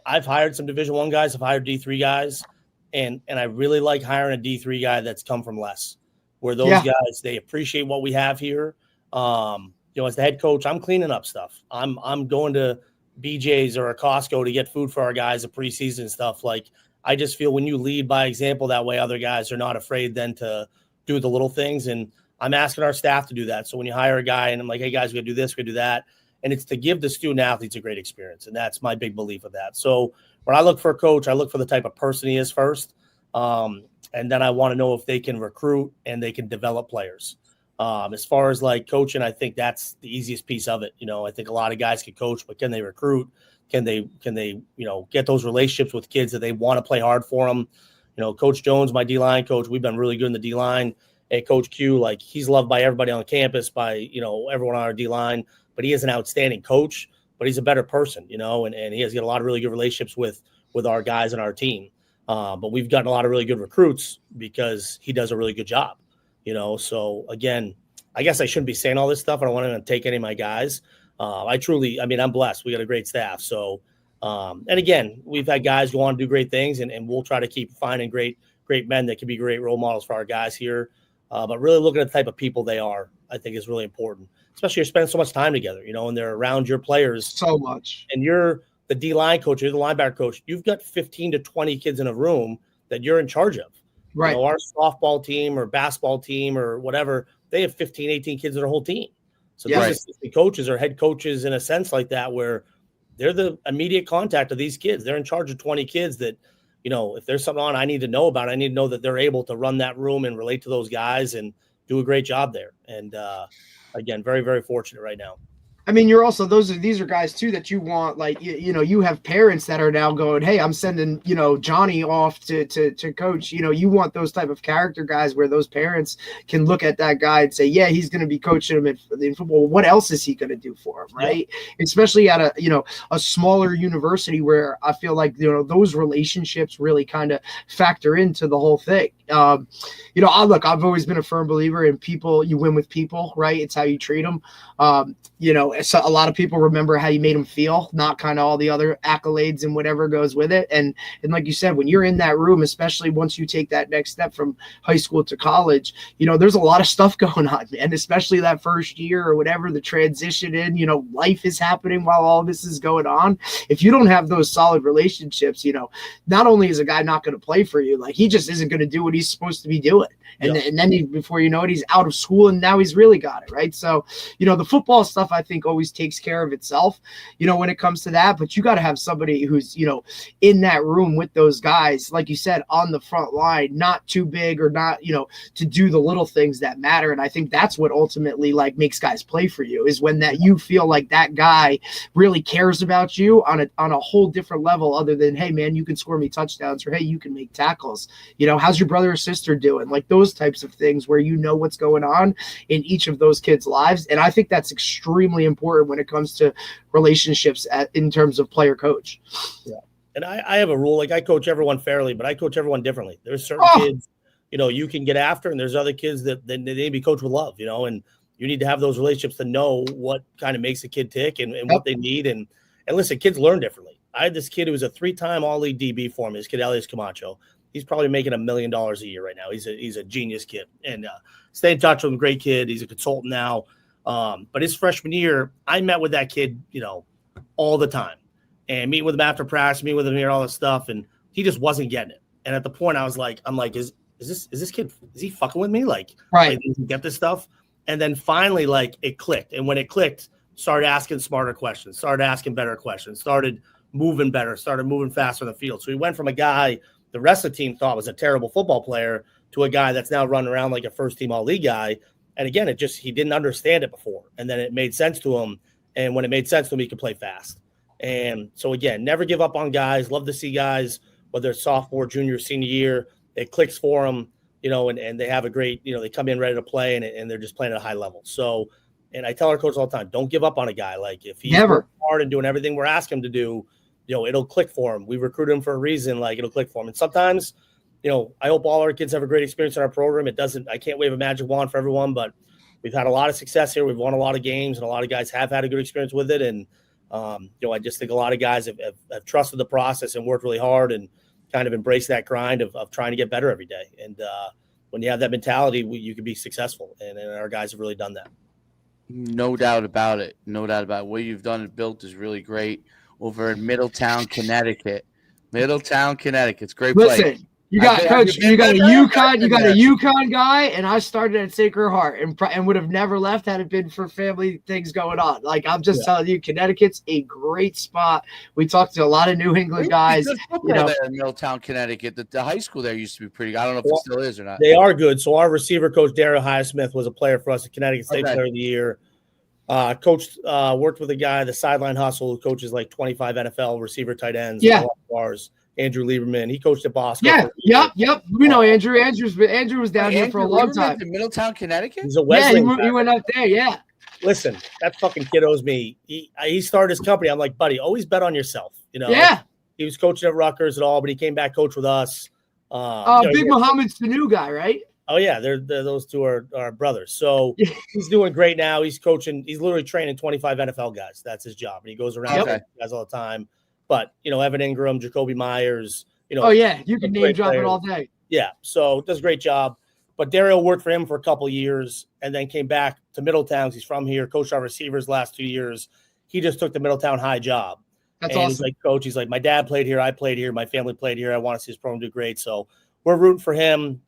I've hired some Division I guys. I've hired D3 guys, and I really like hiring a D3 guy that's come from less, where those guys, they appreciate what we have here. As the head coach, I'm cleaning up stuff. I'm going to BJ's or a Costco to get food for our guys, a preseason stuff. Like, I just feel when you lead by example that way, other guys are not afraid then to do the little things. And I'm asking our staff to do that. So when you hire a guy and I'm like, hey guys, we're gonna do this, we're gonna do that. And it's to give the student athletes a great experience. And that's my big belief of that. So when I look for a coach, I look for the type of person he is first. And then I want to know if they can recruit and they can develop players. As far as like coaching, I think that's the easiest piece of it. I think a lot of guys can coach, but can they recruit? Can they get those relationships with kids that they want to play hard for them? Coach Jones, my D-line coach, we've been really good in the D-line. Hey, Coach Q, like he's loved by everybody on campus, by, everyone on our D-line, but he is an outstanding coach, but he's a better person, and he has got a lot of really good relationships with our guys on our team. But we've gotten a lot of really good recruits because he does a really good job. So again, I guess I shouldn't be saying all this stuff. I don't want to take any of my guys. I'm blessed. We got a great staff. So, and again, we've had guys go on to do great things and we'll try to keep finding great men that can be great role models for our guys here. But really looking at the type of people they are, I think is really important, especially you're spending so much time together, and they're around your players so much. And you're the D-line coach, you're the linebacker coach. You've got 15 to 20 kids in a room that you're in charge of. Right. Our softball team or basketball team or whatever, they have 15, 18 kids in their whole team. So these assistant coaches or head coaches in a sense like that, where they're the immediate contact of these kids. They're in charge of 20 kids that, if there's something on I need to know about, I need to know that they're able to run that room and relate to those guys and do a great job there. And again, very, very fortunate right now. I mean, you're also these are guys too that you want, like, you have parents that are now going, hey, I'm sending, Johnny off to coach. You want those type of character guys where those parents can look at that guy and say, yeah, he's going to be coaching him in football. What else is he going to do for him? Right. Yeah. Especially at a smaller university where I feel like, those relationships really kind of factor into the whole thing. I've always been a firm believer in people. You win with people, right? It's how you treat them. So a lot of people remember how you made them feel, not kind of all the other accolades and whatever goes with it. And like you said, when you're in that room, especially once you take that next step from high school to college, there's a lot of stuff going on, and especially that first year or whatever, the transition in, life is happening while all this is going on. If you don't have those solid relationships, not only is a guy not going to play for you, like he just isn't going to do what he's supposed to be doing. And then before you know it, he's out of school and now he's really got it, right? So, the football stuff I think always takes care of itself, when it comes to that. But you got to have somebody who's, in that room with those guys, like you said, on the front line, not too big or not, to do the little things that matter. And I think that's what ultimately like makes guys play for you, is when that you feel like that guy really cares about you on a whole different level, other than, hey man, you can score me touchdowns, or hey, you can make tackles. How's your brother or sister doing? Like those types of things where what's going on in each of those kids' lives. And I think that's extremely important when it comes to relationships in terms of player coach. Yeah. And I have a rule, like I coach everyone fairly, but I coach everyone differently. There's certain kids, you can get after, and there's other kids that they need to be coached with love, and you need to have those relationships to know what kind of makes a kid tick and what they need. And listen, kids learn differently. I had this kid who was a 3-time All-League DB for me, this kid Elias Camacho. he's probably making $1 million a year right now. He's a genius kid, and stay in touch with him. Great kid. He's a consultant now. But his freshman year, I met with that kid, all the time, and meet with him after practice, meet with him here, all this stuff, and he just wasn't getting it. And at the point, I'm like, is this kid? Is he fucking with me? Like, right? Does he get this stuff? And then finally, like, it clicked. And when it clicked, started asking smarter questions, started asking better questions, started moving better, started moving faster in the field. So he went from a guy the rest of the team thought was a terrible football player to a guy that's now running around like a first-team all-league guy. And again, he didn't understand it before. And then it made sense to him. And when it made sense to him, he could play fast. And so, again, never give up on guys. Love to see guys, whether it's sophomore, junior, senior year, it clicks for them, and they have a great, they come in ready to play and they're just playing at a high level. So, and I tell our coach all the time, don't give up on a guy. Like, if he's working hard and doing everything we're asking him to do, it'll click for him. We recruit him for a reason. Like, it'll click for him. And sometimes, I hope all our kids have a great experience in our program. I can't wave a magic wand for everyone, but we've had a lot of success here. We've won a lot of games, and a lot of guys have had a good experience with it. And, I just think a lot of guys have trusted the process and worked really hard and kind of embraced that grind of trying to get better every day. And when you have that mentality, you can be successful. And our guys have really done that. No doubt about it. No doubt about it. What you've done and built is really great over in Middletown, Connecticut. It's a great place. Listen, you got Coach. You got a UConn guy, and I started at Sacred Heart, and would have never left had it been for family things going on. Like, I'm just telling you, Connecticut's a great spot. We talked to a lot of New England guys. There in Middletown, Connecticut. The high school there used to be pretty good. I don't know if it still is or not. They are good. So our receiver coach, Daryl Highsmith, was a player for us at Connecticut State Player of the Year. Coached, worked with a guy, the Sideline Hustle, who coaches like 25 NFL receiver tight ends. Yeah. Bars. Andrew Lieberman. He coached at Boston. Yeah. Yep. We know Andrew. Andrew was down here for a long time. In Middletown, Connecticut? He's a Wesleyan. He went up there. Yeah. Listen, that fucking kid owes me. He started his company. I'm like, buddy, always bet on yourself. Yeah. He was coaching at Rutgers and all, but he came back coach with us. Big Mohammed's the new guy, right? Oh yeah, they're those two are brothers. So he's doing great now. He's coaching. He's literally training 25 NFL guys. That's his job, and he goes around guys all the time. But Evan Ingram, Jacoby Myers. Oh yeah, you can name drop it all day. Yeah, so does a great job. But Daryl worked for him for a couple of years, and then came back to Middletown. He's from here. Coached our receivers last 2 years. He just took the Middletown High job. That's awesome. He's like, coach. He's like, my dad played here. I played here. My family played here. I want to see his program do great. So we're rooting for him.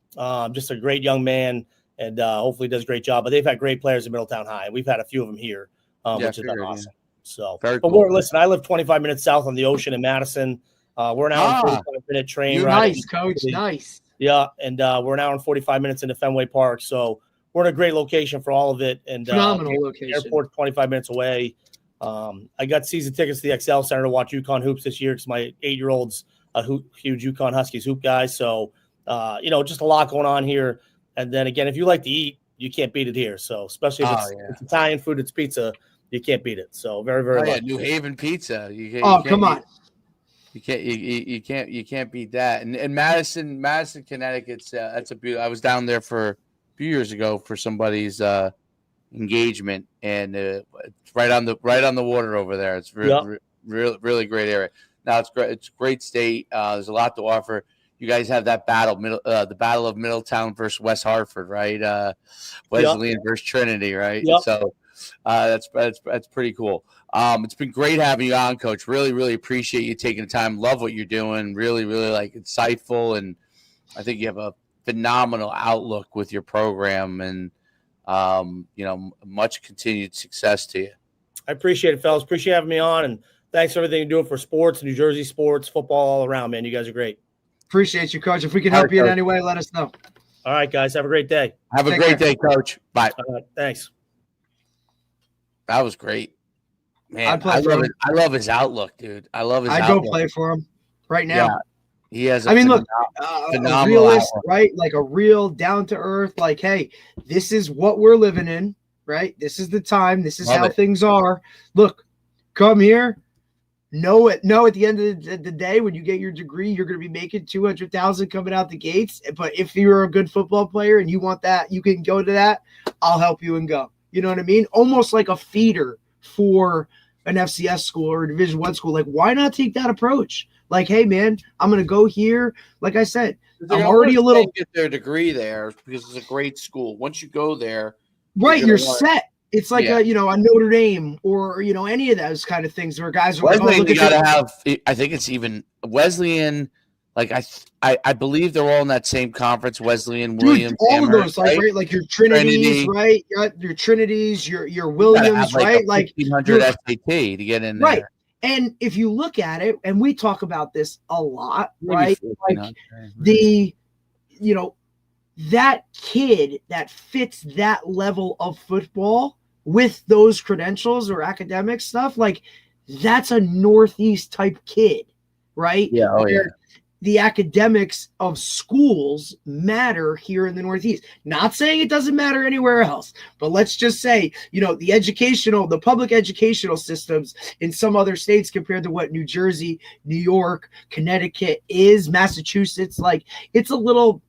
Just a great young man, and hopefully does a great job. But they've had great players in Middletown High. We've had a few of them here, which has been awesome. So, very but cool. Listen, I live 25 minutes south on the ocean in Madison. We're an hour and 45-minute train ride. Nice, Coach. Nice. Yeah, and we're an hour and 45 minutes into Fenway Park. So we're in a great location for all of it. And phenomenal location. Airport 25 minutes away. I got season tickets to the XL Center to watch UConn hoops this year because my 8-year-old's a huge UConn Huskies hoop guy. So, just a lot going on here. And then again, if you like to eat, you can't beat it here. So especially if it's Italian food, it's pizza, you can't beat it. So very, very lucky. New Haven pizza. Come on. You can't beat that. And Madison, Connecticut's that's a beautiful. I was down there for a few years ago for somebody's engagement, and it's right on the water over there. It's really great area. Now it's great. It's a great state. There's a lot to offer. You guys have that battle, the Battle of Middletown versus West Hartford, right? Wesleyan versus Trinity, right? Yep. So that's pretty cool. It's been great having you on, Coach. Really, really appreciate you taking the time. Love what you're doing. Really, really insightful, and I think you have a phenomenal outlook with your program, and much continued success to you. I appreciate it, fellas. Appreciate having me on, and thanks for everything you're doing for sports, New Jersey sports, football all around, man. You guys are great. Appreciate you, Coach. If we can help you in any way, let us know. All right, guys. Have a great day. Have a great day, Coach. Bye. Thanks. That was great. Man, I love his outlook, dude. I love his outlook. I'd go play for him right now. Yeah. He has a realist, right? Like a real down-to-earth, like, hey, this is what we're living in, right? This is the time. This is how things are. Look, come here. Know at the end of the day, when you get your degree, you're going to be making $200,000 coming out the gates. But if you're a good football player and you want that, you can go to that. I'll help you and go. You know what I mean? Almost like a feeder for an FCS school or a Division I school. Like, why not take that approach? Like, hey, man, I'm going to go here. Like I said, I'm already a little get their degree there because it's a great school. Once you go there, right, you're set. It's like a Notre Dame or any of those kind of things where guys are Wesleyan, like, oh, you gotta have. I think it's even Wesleyan. Like I believe they're all in that same conference. Wesleyan, Williams, all Amherst, of those, like right, like your Trinities, right? Your Trinities, your Williams, right? Like 1,500 SAT to get in there. Right. And if you look at it, and we talk about this a lot, right? Like that kid that fits that level of football with those credentials or academic stuff, like that's a Northeast type kid, right? Yeah. Oh, yeah. The academics of schools matter here in the Northeast. Not saying it doesn't matter anywhere else, but let's just say, the public educational systems in some other states compared to what New Jersey, New York, Connecticut is, Massachusetts, like it's a little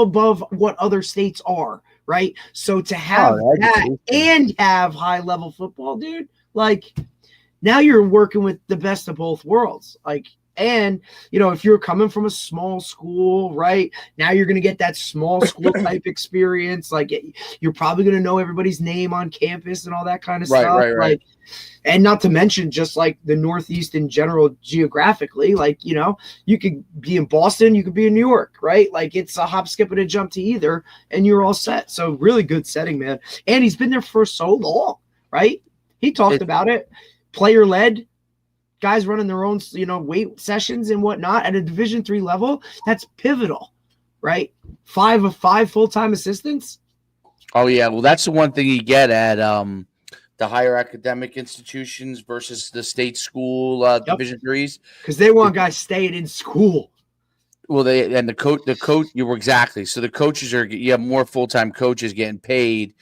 above what other states are, right? So to have that and have high level football, dude, like now you're working with the best of both worlds. Like, and, if you're coming from a small school, right, now you're going to get that small school type experience. Like you're probably going to know everybody's name on campus and all that kind of stuff. Right. Like, and not to mention just like the Northeast in general, geographically, like, you could be in Boston, you could be in New York, right? Like it's a hop, skip, and a jump to either, and you're all set. So really good setting, man. And he's been there for so long, right? He talked about it, player led. Guys running their own, weight sessions and whatnot at a Division III level. That's pivotal, right? 5 of 5 full-time assistants. Oh yeah, well that's the one thing you get at the higher academic institutions versus the state school Division IIIs because they want guys staying in school. Well, the coach. You were exactly. So the coaches you have more full-time coaches getting paid.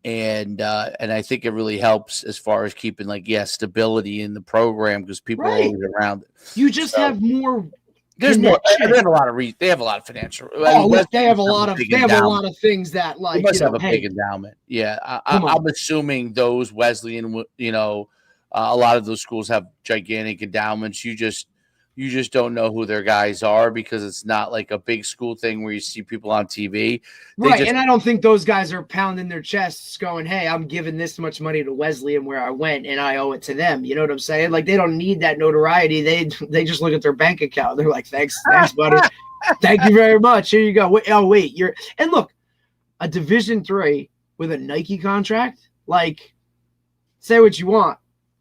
And I think it really helps as far as keeping stability in the program because people are always around it. You just have more. There's more. They have a lot of they have a lot of financial. They have a lot of things that they must have a big endowment. Yeah, I'm assuming those Wesleyan, a lot of those schools have gigantic endowments. You just don't know who their guys are because it's not like a big school thing where you see people on TV. Right, and I don't think those guys are pounding their chests going, hey, I'm giving this much money to Wesleyan where I went and I owe it to them. You know what I'm saying? Like, they don't need that notoriety. They just look at their bank account. They're like, thanks, buddy. Thank you very much. Here you go. And look, a Division III with a Nike contract, like, say what you want.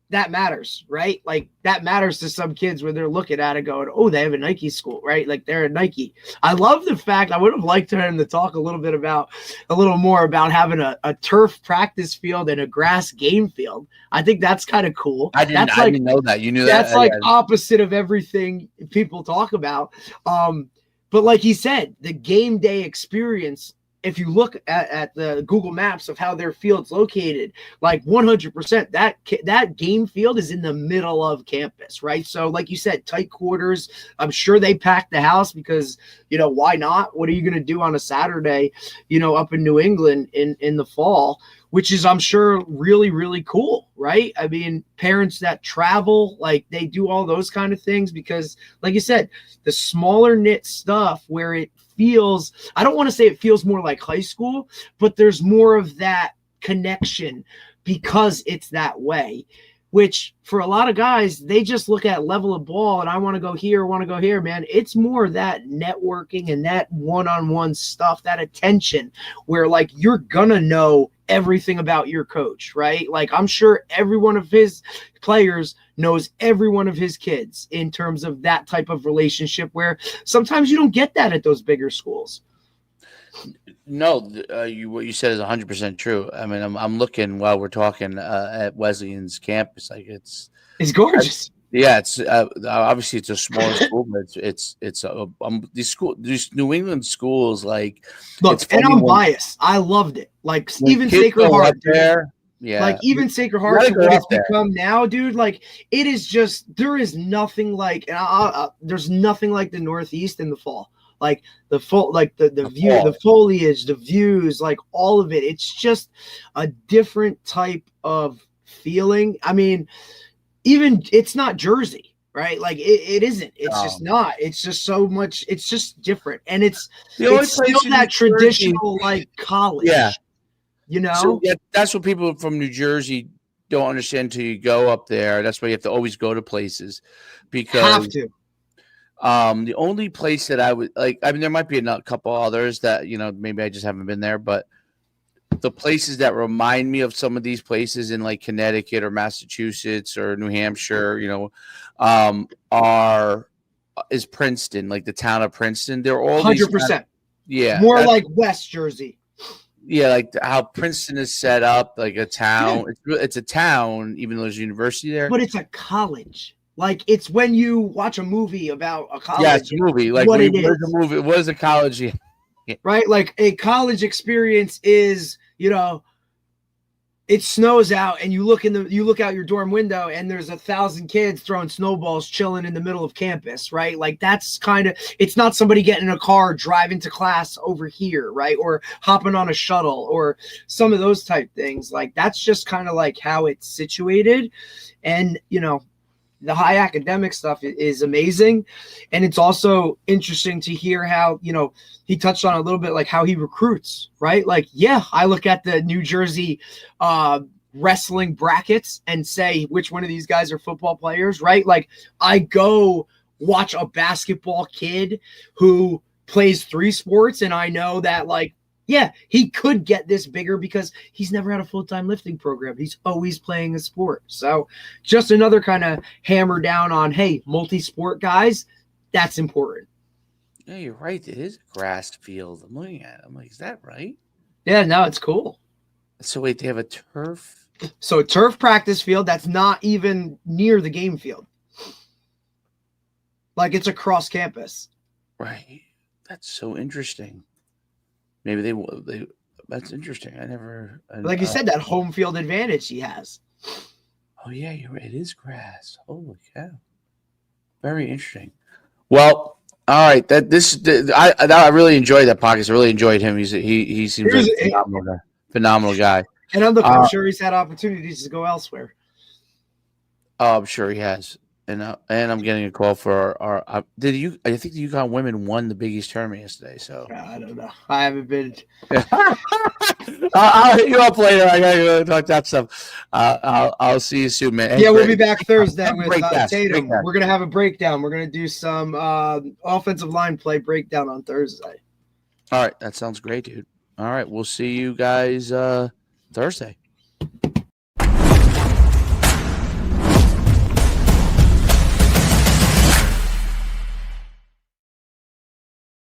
That matters, right? Like that matters to some kids when they're looking at it going, oh, they have a Nike school, right? Like they're a Nike. I love the fact I would have liked him to talk a little more about having a turf practice field and a grass game field. I think that's kind of cool. I didn't know that. You knew that. That's like opposite of everything people talk about. But like he said, the game day experience, if you look at the Google Maps of how their field's located, like 100%, that game field is in the middle of campus, right? So like you said, tight quarters. I'm sure they packed the house because, why not? What are you going to do on a Saturday, up in New England in the fall, which is, I'm sure, really, really cool, right? I mean, parents that travel, like they do all those kind of things because, like you said, the smaller knit stuff where it feels, I don't want to say it feels more like high school, but there's more of that connection because it's that way, which for a lot of guys, they just look at level of ball and I want to go here, man. It's more that networking and that one-on-one stuff, that attention where like you're gonna know everything about your coach, right? Like I'm sure every one of his players knows every one of his kids in terms of that type of relationship where sometimes you don't get that at those bigger schools. No, what you said is 100% true. I mean, I'm looking while we're talking at Wesleyan's campus. Like it's gorgeous. It's obviously it's a smaller school, but these New England schools, like look, and I'm biased. I loved it. Like even Sacred Heart there. Yeah. Like even Sacred Heart, what it's become now, dude, like it is just, there is nothing like, and there's nothing like the Northeast in the fall. Like the full, like the view, the foliage, the views, like all of it. It's just a different type of feeling. I mean, even it's not Jersey, right? Like it isn't. It's just not. It's just so much. It's just different, and it's still that traditional like college. Yeah, you know. So, yeah, that's what people from New Jersey don't understand until you go up there. That's why you have to always go to places because have to. The only place that I would like, I mean, there might be a couple others that, you know, maybe I just haven't been there, but the places that remind me of some of these places in like Connecticut or Massachusetts or New Hampshire, you know, is Princeton, like the town of Princeton. They're all 100%. Yeah. More like West Jersey. Yeah, like how Princeton is set up, like a town. Yeah. It's a town, even though there's a university there. But it's a college. Like it's when you watch a movie about a college. Yeah, it's a movie. Like what a movie. What is a college? Yeah. Right? Like a college experience is, you know, it snows out and you look out your dorm window and there's 1,000 kids throwing snowballs chilling in the middle of campus, right? Like that's kind of, it's not somebody getting in a car driving to class over here, right? Or hopping on a shuttle or some of those type things. Like that's just kind of like how it's situated. And, you know, the high academic stuff is amazing. And it's also interesting to hear how, you know, he touched on a little bit, like how he recruits, right? Like, yeah, I look at the New Jersey wrestling brackets and say which one of these guys are football players, right? Like I go watch a basketball kid who plays 3 sports and I know that like, yeah, he could get this bigger because he's never had a full-time lifting program. He's always playing a sport. So just another kind of hammer down on, hey, multi-sport guys, that's important. Yeah, you're right. It is a grass field. I'm looking at it. I'm like, is that right? Yeah, no, it's cool. So wait, they have a turf? So a turf practice field that's not even near the game field. Like it's across campus. Right. That's so interesting. Maybe they that's interesting. Like you said, that home field advantage he has. Oh yeah, you're right. It is grass. Holy cow. Very interesting. Well, all right. I really enjoyed that podcast. I really enjoyed him. He seems like a phenomenal guy. And I'm sure he's had opportunities to go elsewhere. Oh, I'm sure he has. And I'm getting a call for our I think the UConn women won the Big East tournament yesterday. So I don't know. I haven't been. I'll hit you up later. I gotta go talk that stuff. I'll see you soon, man. Hey, yeah, we'll be back Thursday with Tatum. We're gonna have a breakdown. We're gonna do some offensive line play breakdown on Thursday. All right, that sounds great, dude. All right, we'll see you guys Thursday.